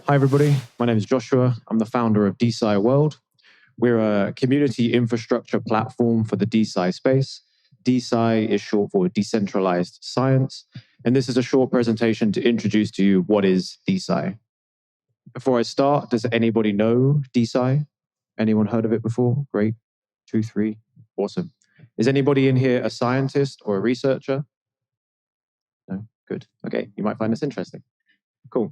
Hi, everybody. My name is Joshua. I'm the founder of DeSciWorld. We're a community infrastructure platform for the DeSci space. DeSci is short for decentralized science. And this is a short presentation to introduce to you what is DeSci. Before I start, does anybody know DeSci? Anyone heard of it before? Great. 2, 3. Awesome. Is anybody in here a scientist or a researcher? No? Good. Okay. You might find this interesting. Cool.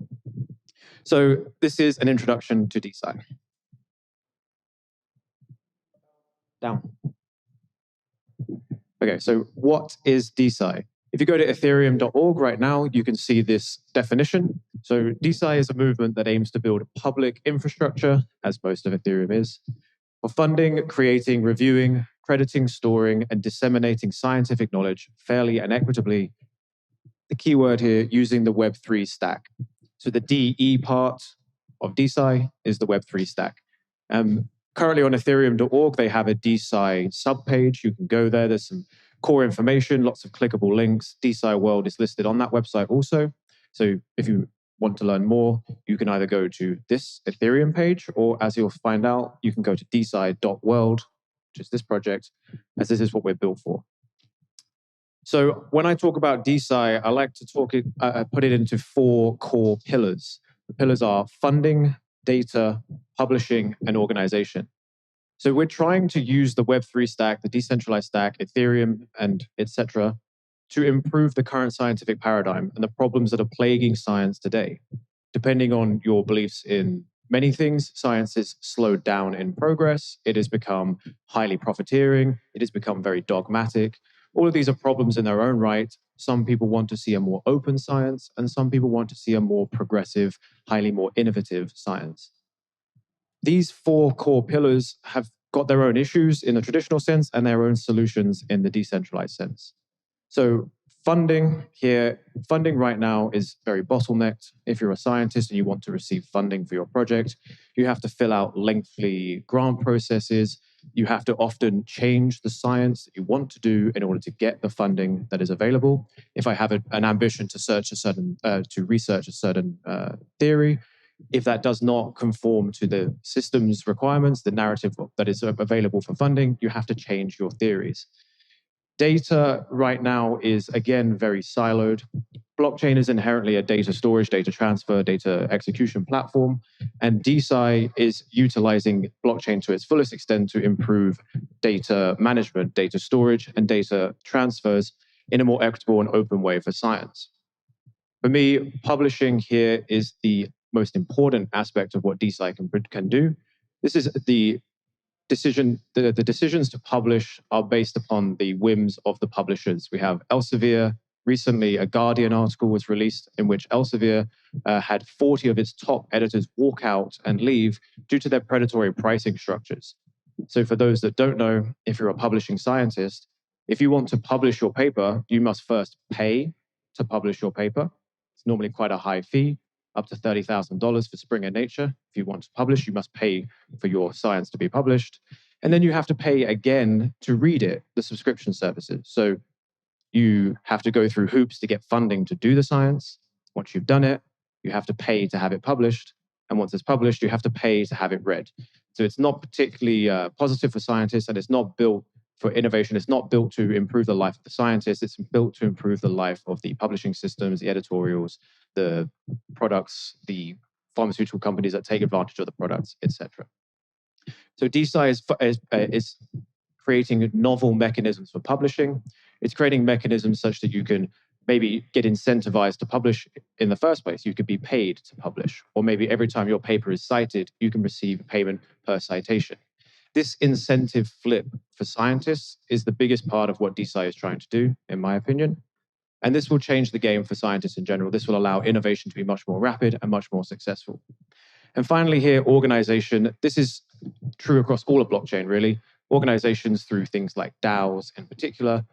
So this is an introduction to DeSci. Down. Okay, so what is DeSci? If you go to ethereum.org right now, you can see this definition. So DeSci is a movement that aims to build a public infrastructure, as most of Ethereum is, for funding, creating, reviewing, crediting, storing, and disseminating scientific knowledge fairly and equitably. The key word here, using the Web3 stack. So the DE part of DeSci is the Web3 stack. Currently on ethereum.org, they have a DeSci subpage. You can go there. There's some core information, lots of clickable links. DeSciWorld is listed on that website also. So if you want to learn more, you can either go to this Ethereum page, or as you'll find out, you can go to DeSci.world, which is this project, as this is what we're built for. So when I talk about DeSci, I like to put it into 4 core pillars. The pillars are funding, data, publishing, and organization. So we're trying to use the Web3 stack, the decentralized stack, Ethereum, and etc., to improve the current scientific paradigm and the problems that are plaguing science today. Depending on your beliefs in many things, science has slowed down in progress. It has become highly profiteering. It has become very dogmatic. All of these are problems in their own right. Some people want to see a more open science, and some people want to see a more progressive, highly more innovative science. These 4 core pillars have got their own issues in the traditional sense and their own solutions in the decentralized sense. So funding right now is very bottlenecked. If you're a scientist and you want to receive funding for your project, you have to fill out lengthy grant processes. You have to often change the science that you want to do in order to get the funding that is available. If I have an ambition to research a certain theory, if that does not conform to the system's requirements, the narrative that is available for funding, you have to change your theories. Data right now is, again, very siloed. Blockchain is inherently a data storage, data transfer, data execution platform, and DeSci is utilizing blockchain to its fullest extent to improve data management, data storage, and data transfers in a more equitable and open way for science. For me, publishing here is the most important aspect of what DeSci can do. This is the decisions to publish are based upon the whims of the publishers. We have Elsevier. Recently, a Guardian article was released in which Elsevier had 40 of its top editors walk out and leave due to their predatory pricing structures. So for those that don't know, if you're a publishing scientist, if you want to publish your paper, you must first pay to publish your paper. It's normally quite a high fee, up to $30,000 for Springer Nature. If you want to publish, you must pay for your science to be published. And then you have to pay again to read it, the subscription services. So you have to go through hoops to get funding to do the science. Once you've done it, you have to pay to have it published. And once it's published, you have to pay to have it read. So it's not particularly positive for scientists, and it's not built for innovation. It's not built to improve the life of the scientists. It's built to improve the life of the publishing systems, the editorials, the products, the pharmaceutical companies that take advantage of the products, etc. So DeSci is creating novel mechanisms for publishing. It's creating mechanisms such that you can maybe get incentivized to publish in the first place. You could be paid to publish, or maybe every time your paper is cited, you can receive payment per citation. This incentive flip for scientists is the biggest part of what DeSci is trying to do, in my opinion. And this will change the game for scientists in general. This will allow innovation to be much more rapid and much more successful. And finally here, organization. This is true across all of blockchain, really. Organizations through things like DAOs in particular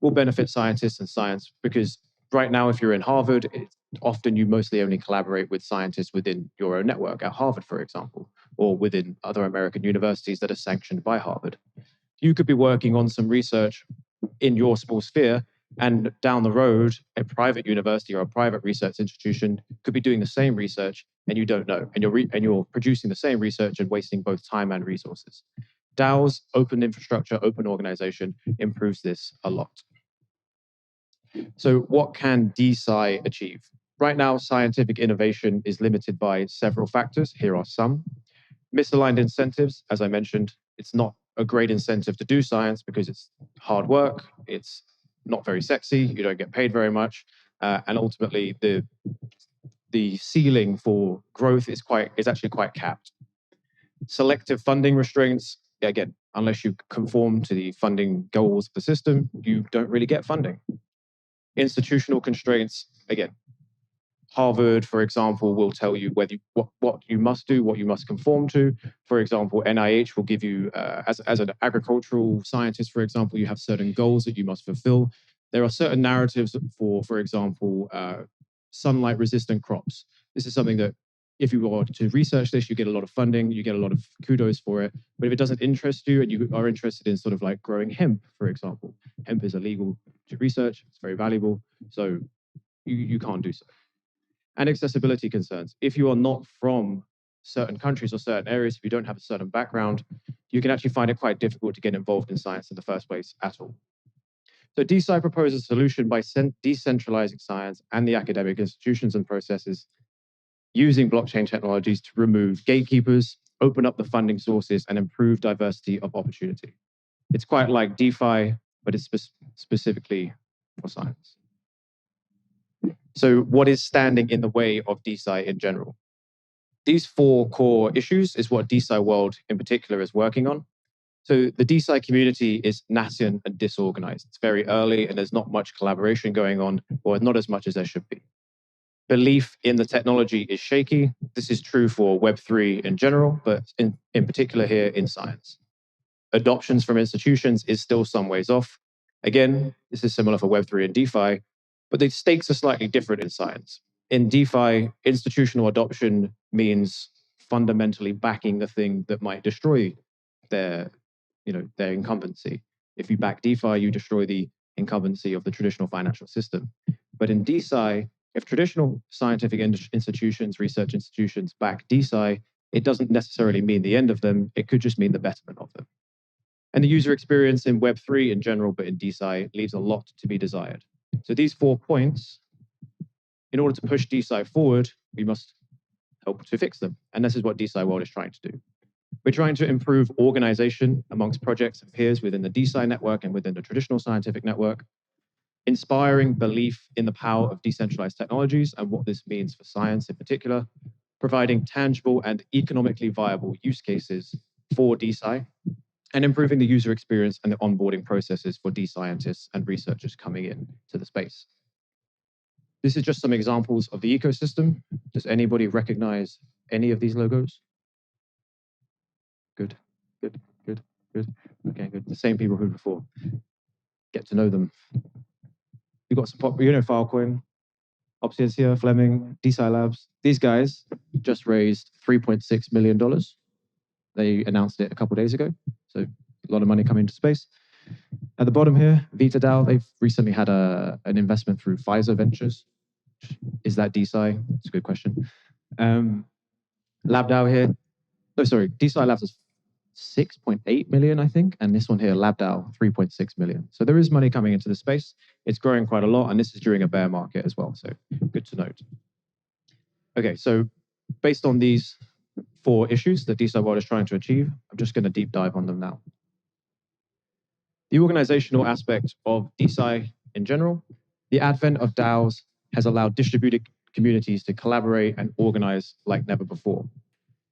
will benefit scientists and science, because right now, if you're in Harvard, often you mostly only collaborate with scientists within your own network at Harvard, for example, or within other American universities that are sanctioned by Harvard. You could be working on some research in your small sphere, And down the road, a private university or a private research institution could be doing the same research and you don't know. And you're producing the same research and wasting both time and resources. DAOs, open infrastructure, open organization, improves this a lot. So what can DeSci achieve? Right now, scientific innovation is limited by several factors. Here are some. Misaligned incentives, as I mentioned, it's not a great incentive to do science because it's hard work, it's not very sexy, you don't get paid very much, and ultimately the ceiling for growth is actually quite capped. Selective funding restraints, again, unless you conform to the funding goals of the system, you don't really get funding. Institutional constraints, again, Harvard, for example, will tell you what you must do, what you must conform to. For example, NIH will give you, as an agricultural scientist, for example, you have certain goals that you must fulfill. There are certain narratives for example, sunlight-resistant crops. This is something that if you were to research this, you get a lot of funding, you get a lot of kudos for it. But if it doesn't interest you and you are interested in sort of like growing hemp, for example, hemp is illegal to research, it's very valuable, so you can't do so. And accessibility concerns. If you are not from certain countries or certain areas, if you don't have a certain background, you can actually find it quite difficult to get involved in science in the first place at all. So DeSci proposes a solution by decentralizing science and the academic institutions and processes using blockchain technologies to remove gatekeepers, open up the funding sources, and improve diversity of opportunity. It's quite like DeFi, but it's specifically for science. So what is standing in the way of DeSci in general? These four core issues is what DeSciWorld in particular is working on. So the DeSci community is nascent and disorganized. It's very early and there's not much collaboration going on, or not as much as there should be. Belief in the technology is shaky. This is true for Web3 in general, but in particular here in science. Adoptions from institutions is still some ways off. Again, this is similar for Web3 and DeFi, but the stakes are slightly different in science. In DeFi, institutional adoption means fundamentally backing the thing that might destroy their incumbency. If you back DeFi, you destroy the incumbency of the traditional financial system. But in DeSci, if traditional scientific institutions, research institutions back DeSci, it doesn't necessarily mean the end of them. It could just mean the betterment of them. And the user experience in Web3 in general, but in DeSci, leaves a lot to be desired. So these 4 points, in order to push DeSci forward, we must help to fix them. And this is what DeSciWorld is trying to do. We're trying to improve organization amongst projects and peers within the DeSci network and within the traditional scientific network, inspiring belief in the power of decentralized technologies and what this means for science in particular, providing tangible and economically viable use cases for DeSci, and improving the user experience and the onboarding processes for DeScientists and researchers coming in to the space. This is just some examples of the ecosystem. Does anybody recognize any of these logos? Good, good, good, good. Okay, good. The same people who before. Get to know them. We've got some Filecoin, Opsiencia, Fleming, DeSci Labs. These guys just raised $3.6 million. They announced it a couple of days ago. So a lot of money coming into space. At the bottom here, VitaDAO, they've recently had an investment through Pfizer Ventures. Is that DeSci? It's a good question. LabDAO here. No, sorry, DeSci Labs is 6.8 million, I think. And this one here, LabDAO, 3.6 million. So there is money coming into the space. It's growing quite a lot. And this is during a bear market as well. So good to note. Okay, so based on these 4 issues that DeSciWorld is trying to achieve, I'm just going to deep dive on them now. The organizational aspect of DeSci in general, the advent of DAOs has allowed distributed communities to collaborate and organize like never before.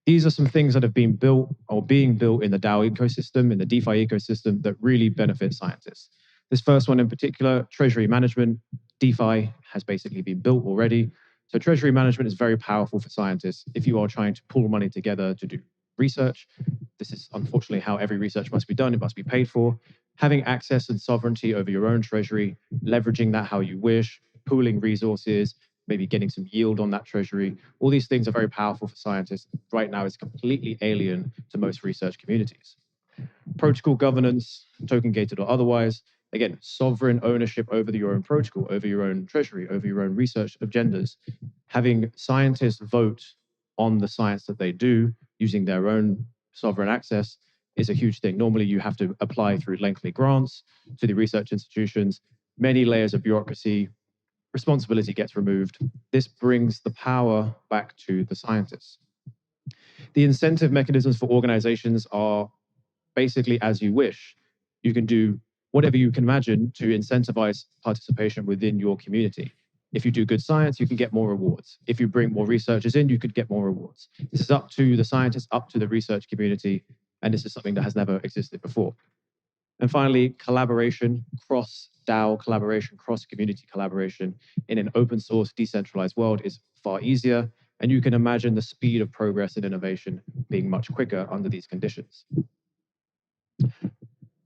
These are some things that have been built or being built in the DAO ecosystem, in the DeFi ecosystem, that really benefit scientists. This first one in particular, treasury management, DeFi has basically been built already. So treasury management is very powerful for scientists if you are trying to pull money together to do research. This is unfortunately how every research must be done. It must be paid for. Having access and sovereignty over your own treasury, leveraging that how you wish, pooling resources, maybe getting some yield on that treasury. All these things are very powerful for scientists. Right now, it's completely alien to most research communities. Protocol governance, token gated or otherwise. Again, sovereign ownership over your own protocol, over your own treasury, over your own research agendas. Having scientists vote on the science that they do using their own sovereign access is a huge thing. Normally, you have to apply through lengthy grants to the research institutions, many layers of bureaucracy, responsibility gets removed. This brings the power back to the scientists. The incentive mechanisms for organizations are basically as you wish. You can do whatever you can imagine to incentivize participation within your community. If you do good science, you can get more rewards. If you bring more researchers in, you could get more rewards. This is up to the scientists, up to the research community, and this is something that has never existed before. And finally, collaboration, cross-DAO collaboration, cross-community collaboration in an open source, decentralized world is far easier. And you can imagine the speed of progress and innovation being much quicker under these conditions.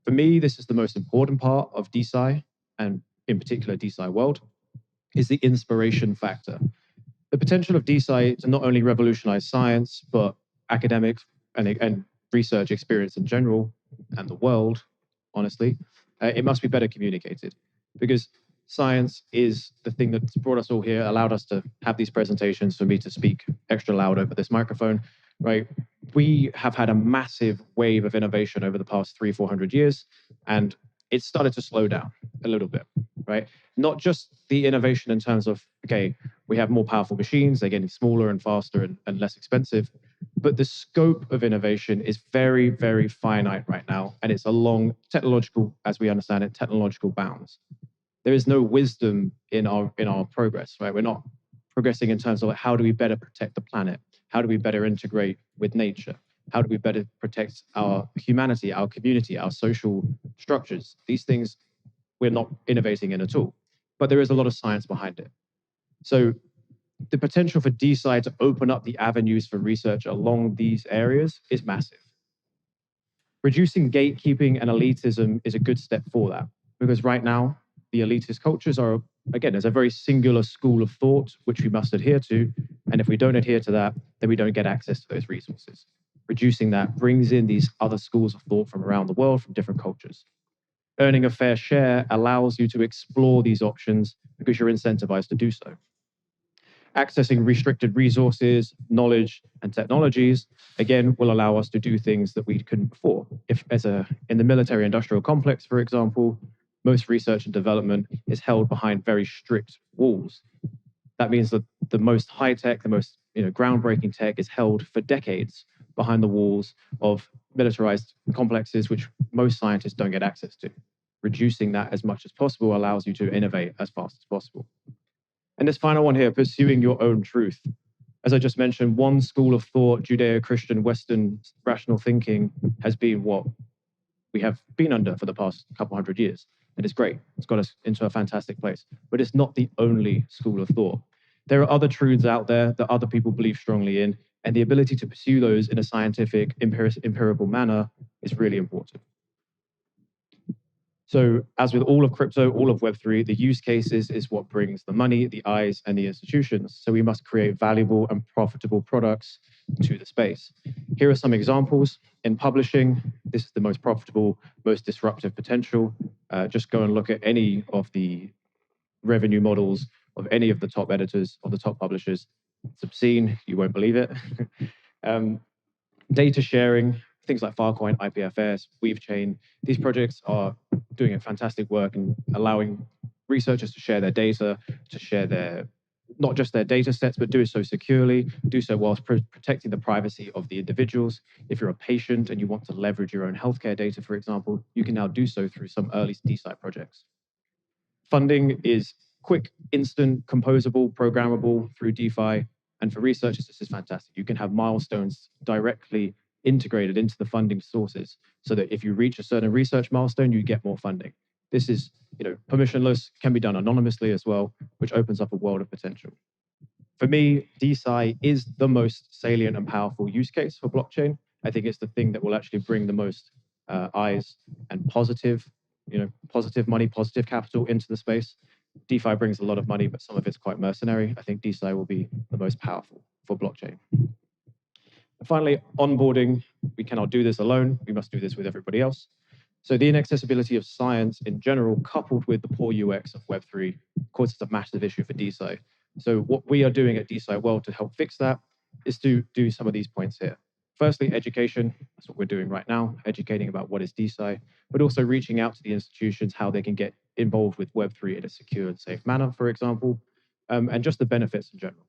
For me, this is the most important part of DeSci, and in particular DeSciWorld, is the inspiration factor. The potential of DeSci to not only revolutionize science, but academic and research experience in general, and the world, honestly, it must be better communicated, because science is the thing that's brought us all here, allowed us to have these presentations, for me to speak extra loud over this microphone, right? We have had a massive wave of innovation over the past 300-400 years, and it's started to slow down a little bit, right? Not just the innovation in terms of, okay, we have more powerful machines, they're getting smaller and faster and less expensive, but the scope of innovation is very, very finite right now, and it's along technological, as we understand it, technological bounds. There is no wisdom in our progress, right? We're not progressing in terms of like, how do we better protect the planet? How do we better integrate with nature? How do we better protect our humanity, our community, our social structures? These things we're not innovating in at all, but there is a lot of science behind it. So the potential for DeSci to open up the avenues for research along these areas is massive. Reducing gatekeeping and elitism is a good step for that, because right now, the elitist cultures are, again, there's a very singular school of thought which we must adhere to, and if we don't adhere to that, then we don't get access to those resources. Reducing that brings in these other schools of thought from around the world, from different cultures. Earning a fair share allows you to explore these options because you're incentivized to do so. Accessing restricted resources, knowledge, and technologies, again, will allow us to do things that we couldn't before. In the military industrial complex, for example, most research and development is held behind very strict walls. That means that the most high-tech, the most groundbreaking tech is held for decades behind the walls of militarized complexes, which most scientists don't get access to. Reducing that as much as possible allows you to innovate as fast as possible. And this final one here, pursuing your own truth. As I just mentioned, one school of thought, Judeo-Christian Western rational thinking, has been what we have been under for the past couple hundred years. And it's great. It's got us into a fantastic place. But it's not the only school of thought. There are other truths out there that other people believe strongly in, and the ability to pursue those in a scientific, empirical manner is really important. So as with all of crypto, all of Web3, the use cases is what brings the money, the eyes, and the institutions. So we must create valuable and profitable products to the space. Here are some examples. In publishing, this is the most profitable, most disruptive potential. Just go and look at any of the revenue models of any of the top editors or the top publishers. It's obscene, you won't believe it. Data sharing, things like Filecoin, IPFS, WeaveChain, these projects are doing a fantastic work and allowing researchers to share their data, to share not just their data sets, but do so securely, do so whilst protecting the privacy of the individuals. If you're a patient and you want to leverage your own healthcare data, for example, you can now do so through some early DeSci projects. Funding is quick, instant, composable, programmable through DeFi. And for researchers, this is fantastic. You can have milestones directly integrated into the funding sources so that if you reach a certain research milestone, you get more funding. This is permissionless, can be done anonymously as well, which opens up a world of potential. For me, DeSci is the most salient and powerful use case for blockchain. I think it's the thing that will actually bring the most eyes and positive money, positive capital into the space. DeFi brings a lot of money, but some of it's quite mercenary. I think DeSci will be the most powerful for blockchain. And finally, onboarding. We cannot do this alone. We must do this with everybody else. So the inaccessibility of science in general, coupled with the poor UX of Web3, causes a massive issue for DeSci. So what we are doing at DeSciWorld to help fix that is to do some of these points here. Firstly, education. That's what we're doing right now, educating about what is DeSci, but also reaching out to the institutions, how they can get involved with Web3 in a secure and safe manner, for example, and just the benefits in general.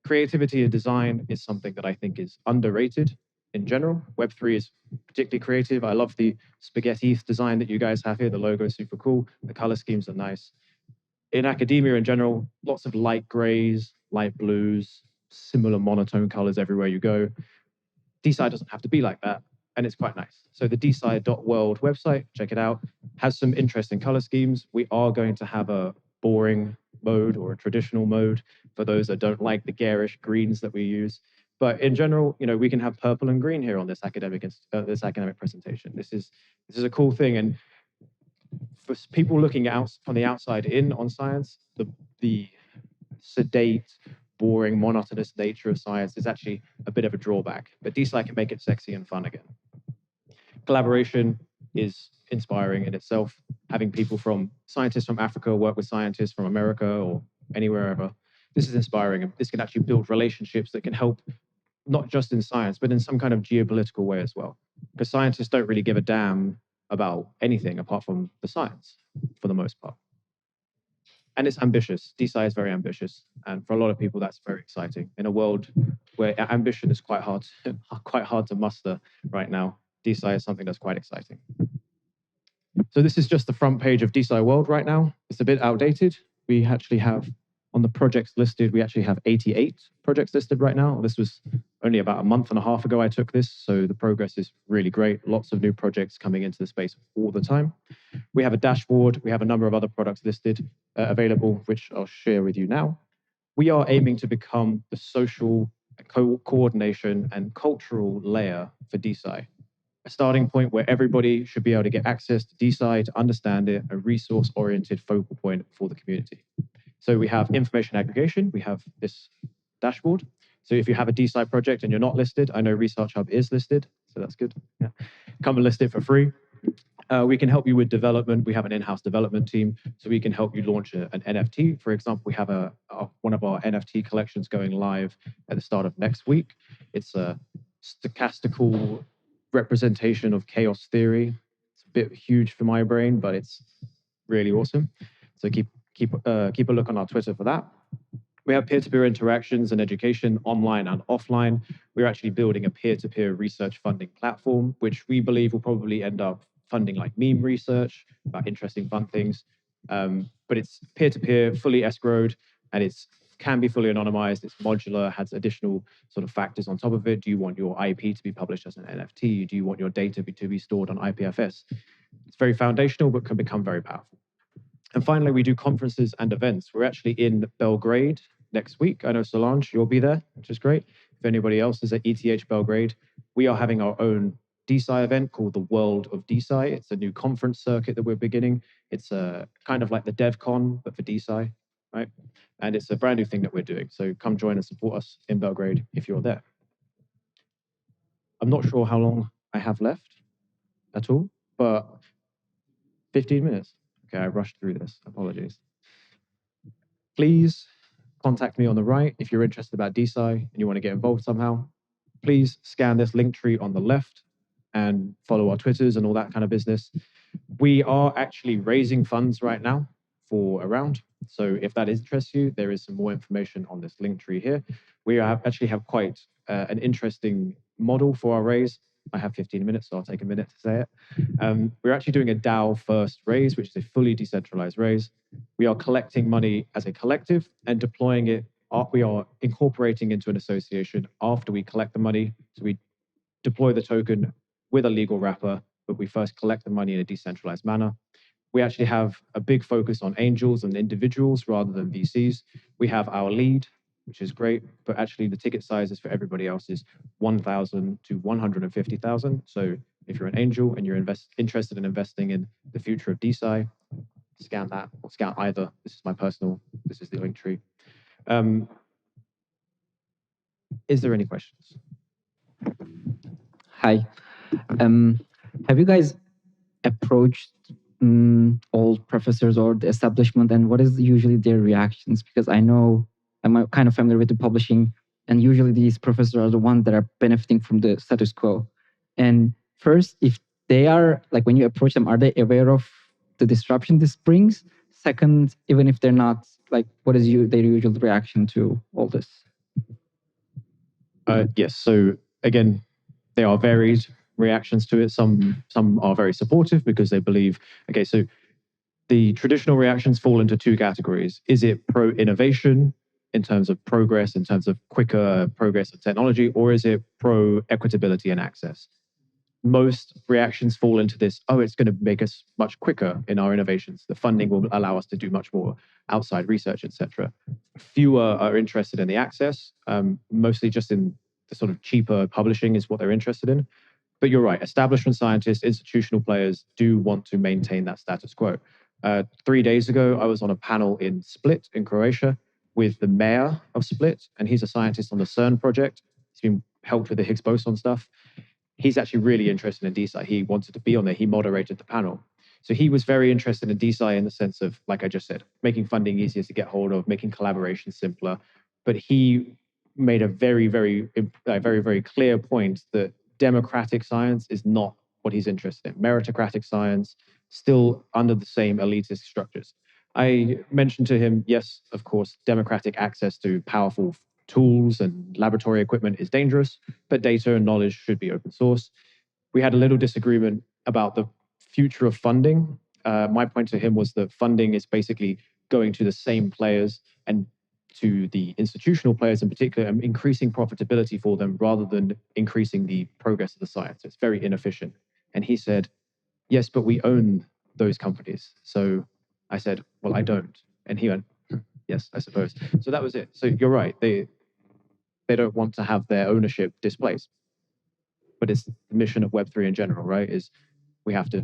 Creativity and design is something that I think is underrated in general. Web3 is particularly creative. I love the spaghetti design that you guys have here. The logo is super cool. The color schemes are nice. In academia in general, lots of light grays, light blues, similar monotone colors everywhere you go. DeSci doesn't have to be like that, and it's quite nice. So the DeSci.world website, check it out, has some interesting color schemes. We are going to have a boring mode or a traditional mode for those that don't like the garish greens that we use. But in general, we can have purple and green here on this academic presentation. This is a cool thing, and for people looking out from the outside in on science, the sedate, boring, monotonous nature of science is actually a bit of a drawback. But DeSci can make it sexy and fun again. Collaboration is inspiring in itself. Having people scientists from Africa work with scientists from America or anywhere ever. This is inspiring, and this can actually build relationships that can help not just in science, but in some kind of geopolitical way as well. Because scientists don't really give a damn about anything apart from the science, for the most part. And it's ambitious. DeSci is very ambitious, and for a lot of people, that's very exciting. In a world where ambition is quite hard to muster right now, DeSci is something that's quite exciting. So this is just the front page of DeSciWorld right now. It's a bit outdated. We actually have on the projects listed, we actually have 88 projects listed right now. This was only about a month and a half ago I took this, so the progress is really great. Lots of new projects coming into the space all the time. We have a dashboard. We have a number of other products listed, available, which I'll share with you now. We are aiming to become the social coordination and cultural layer for DeSci. A starting point where everybody should be able to get access to DeSci, to understand it, a resource-oriented focal point for the community. So we have information aggregation. We have this dashboard. So if you have a DeSci project and you're not listed, I know Research Hub is listed, so that's good. Yeah. Come and list it for free. We can help you with development. We have an in-house development team, so we can help you launch an NFT. For example, we have one of our NFT collections going live at the start of next week. It's a stochastical representation of chaos theory. It's a bit huge for my brain, but it's really awesome. So keep a look on our Twitter for that. We have peer-to-peer interactions and education online and offline. We're actually building a peer-to-peer research funding platform, which we believe will probably end up funding like meme research about interesting, fun things. But it's peer-to-peer, fully escrowed, and it can be fully anonymized. It's modular, has additional sort of factors on top of it. Do you want your IP to be published as an NFT? Do you want your data to be stored on IPFS? It's very foundational, but can become very powerful. And finally, we do conferences and events. We're actually in Belgrade next week. I know Solange, you'll be there, which is great. If anybody else is at ETH Belgrade, we are having our own DeSci event called the World of DeSci. It's a new conference circuit that we're beginning. It's kind of like the DevCon, but for DeSci, right? And it's a brand new thing that we're doing. So come join and support us in Belgrade if you're there. I'm not sure how long I have left at all, but 15 minutes. Okay, I rushed through this. Apologies. Please contact me on the right if you're interested about DeSci and you want to get involved somehow. Please scan this link tree on the left and follow our Twitters and all that kind of business. We are actually raising funds right now for a round. So if that interests you, there is some more information on this link tree here. We actually have quite an interesting model for our raise. I have 15 minutes, so I'll take a minute to say it. We're actually doing a DAO first raise, which is a fully decentralized raise. We are collecting money as a collective and deploying it. We are incorporating into an association after we collect the money. So we deploy the token with a legal wrapper, but we first collect the money in a decentralized manner. We actually have a big focus on angels and individuals rather than VCs. We have our lead, which is great, but actually the ticket sizes for everybody else is 1,000 to 150,000. So if you're an angel and you're interested in investing in the future of DeSci, scan that or scan either. This is my personal, this is the link tree. Is there any questions? Hi. Have you guys approached old professors or the establishment, and what is usually their reactions? Because I know I'm kind of familiar with the publishing, and usually these professors are the ones that are benefiting from the status quo. And first, if they are like, when you approach them, are they aware of the disruption this brings? Second, even if they're not, like, what is their usual reaction to all this? Yes. So again, there are varied reactions to it. Some are very supportive because they believe. Okay, so the traditional reactions fall into two categories. Is it pro-innovation in terms of progress, in terms of quicker progress of technology, or is it pro-equitability and access? Most reactions fall into this, oh, it's going to make us much quicker in our innovations. The funding will allow us to do much more outside research, etc. Fewer are interested in the access, mostly just in the sort of cheaper publishing is what they're interested in. But you're right, establishment scientists, institutional players do want to maintain that status quo. 3 days ago, I was on a panel in Split in Croatia with the mayor of Split, and he's a scientist on the CERN project. He's been helped with the Higgs boson stuff. He's actually really interested in DeSci. He wanted to be on there. He moderated the panel. So he was very interested in DeSci in the sense of, like I just said, making funding easier to get hold of, making collaboration simpler. But he made a very clear point that democratic science is not what he's interested in. Meritocratic science, still under the same elitist structures. I mentioned to him, yes, of course, democratic access to powerful tools and laboratory equipment is dangerous, but data and knowledge should be open source. We had a little disagreement about the future of funding. My point to him was that funding is basically going to the same players and to the institutional players in particular, and increasing profitability for them rather than increasing the progress of the science. It's very inefficient. And he said, yes, but we own those companies. So I said, well, I don't. And he went, yes, I suppose. So that was it. So you're right. They don't want to have their ownership displaced. But it's the mission of Web3 in general, right? Is we have to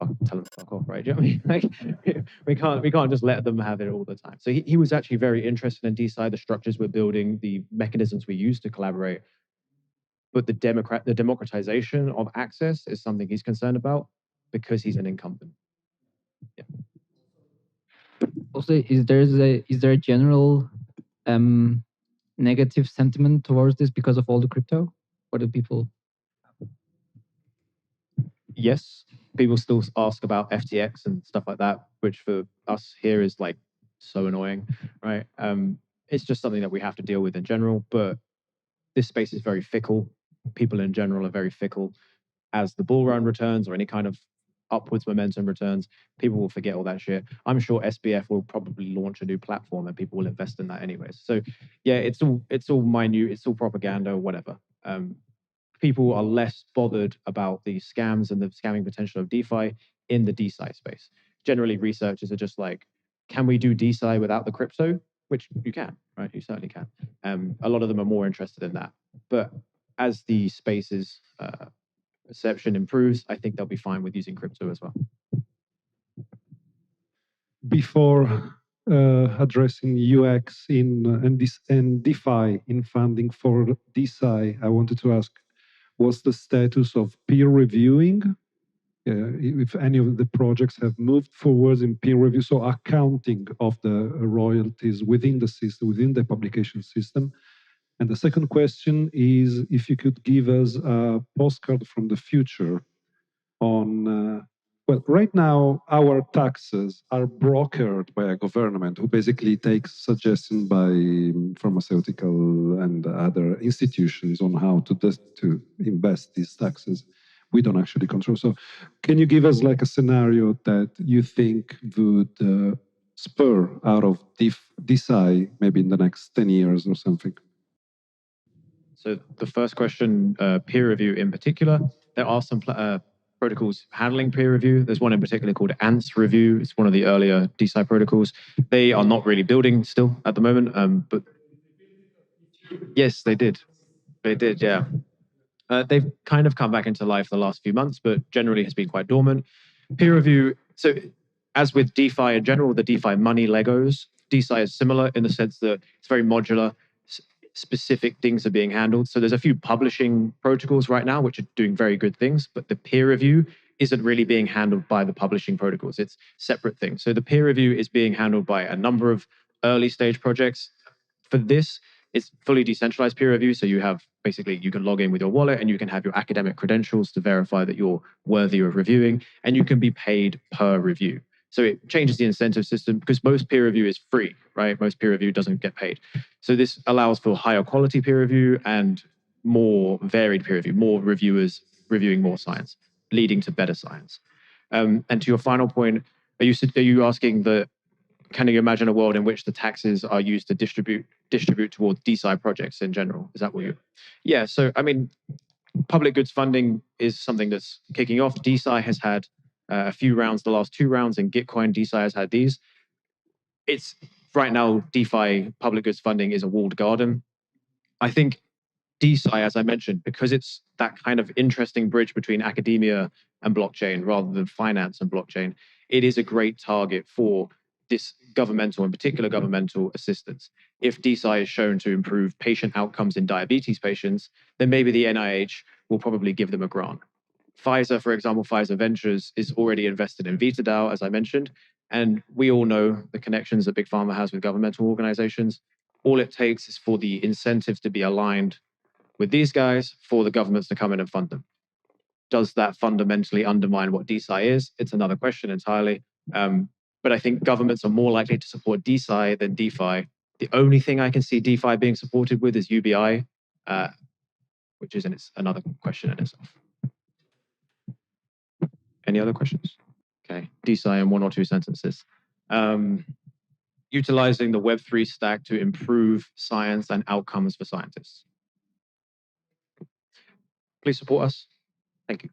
tell them to fuck off, right? Do you know what I mean? Like, we can't just let them have it all the time. So he was actually very interested in DeSci, the structures we're building, the mechanisms we use to collaborate. But the democratization of access is something he's concerned about because he's an incumbent. Yeah. Also, is there a general negative sentiment towards this because of all the crypto? What do people? Yes, people still ask about FTX and stuff like that, which for us here is like so annoying, right? It's just something that we have to deal with in general. But this space is very fickle. People in general are very fickle. As the bull run returns or any kind of upwards momentum returns, people will forget all that shit. I'm sure SBF will probably launch a new platform and people will invest in that anyways. So yeah, it's all minute, it's all propaganda, whatever. People are less bothered about the scams and the scamming potential of DeFi in the DeSci space. Generally, researchers are just like, can we do DeSci without the crypto? Which you can, right? You certainly can. A lot of them are more interested in that. But as the space's perception improves, I think they'll be fine with using crypto as well. Before addressing UX and DeFi in funding for DeSci, I wanted to ask, what's the status of peer reviewing? If any of the projects have moved forwards in peer review, so accounting of the royalties within the system, within the publication system. And the second question is if you could give us a postcard from the future on, well, right now our taxes are brokered by a government who basically takes suggestions by pharmaceutical and other institutions on how to invest these taxes. We don't actually control. So can you give us like a scenario that you think would spur out of DeSci maybe in the next 10 years or something? So the first question, peer review in particular, there are some protocols handling peer review. There's one in particular called ANTS review. It's one of the earlier DeSci protocols. They are not really building still at the moment, but yes, they did. They did, yeah. They've kind of come back into life the last few months, but generally has been quite dormant. Peer review. So as with DeFi in general, the DeFi money Legos, DeSci is similar in the sense that it's very modular. Specific things are being handled. So there's a few publishing protocols right now which are doing very good things, but the peer review isn't really being handled by the publishing protocols. It's separate things. So the peer review is being handled by a number of early stage projects. For this, it's fully decentralized peer review. So you have basically, you can log in with your wallet and you can have your academic credentials to verify that you're worthy of reviewing, and you can be paid per review. So it changes the incentive system because most peer review is free, right? Most peer review doesn't get paid. So this allows for higher quality peer review and more varied peer review, more reviewers reviewing more science, leading to better science. And to your final point, are you asking can you imagine a world in which the taxes are used to distribute towards DeSci projects in general? Is that what you? Yeah. So I mean, public goods funding is something that's kicking off. DeSci has had a few rounds, the last 2 rounds, and Gitcoin DeSci has had these. It's right now, DeFi public goods funding is a walled garden. I think DeSci, as I mentioned, because it's that kind of interesting bridge between academia and blockchain rather than finance and blockchain, it is a great target for this governmental, in particular governmental assistance. If DeSci is shown to improve patient outcomes in diabetes patients, then maybe the NIH will probably give them a grant. Pfizer, for example, Pfizer Ventures is already invested in VitaDAO, as I mentioned, and we all know the connections that Big Pharma has with governmental organizations. All it takes is for the incentives to be aligned with these guys for the governments to come in and fund them. Does that fundamentally undermine what DeSci is? It's another question entirely. But I think governments are more likely to support DeSci than DeFi. The only thing I can see DeFi being supported with is UBI, which is another question in itself. Any other questions? Okay, DeSci in 1 or 2 sentences. Utilizing the Web3 stack to improve science and outcomes for scientists. Please support us. Thank you.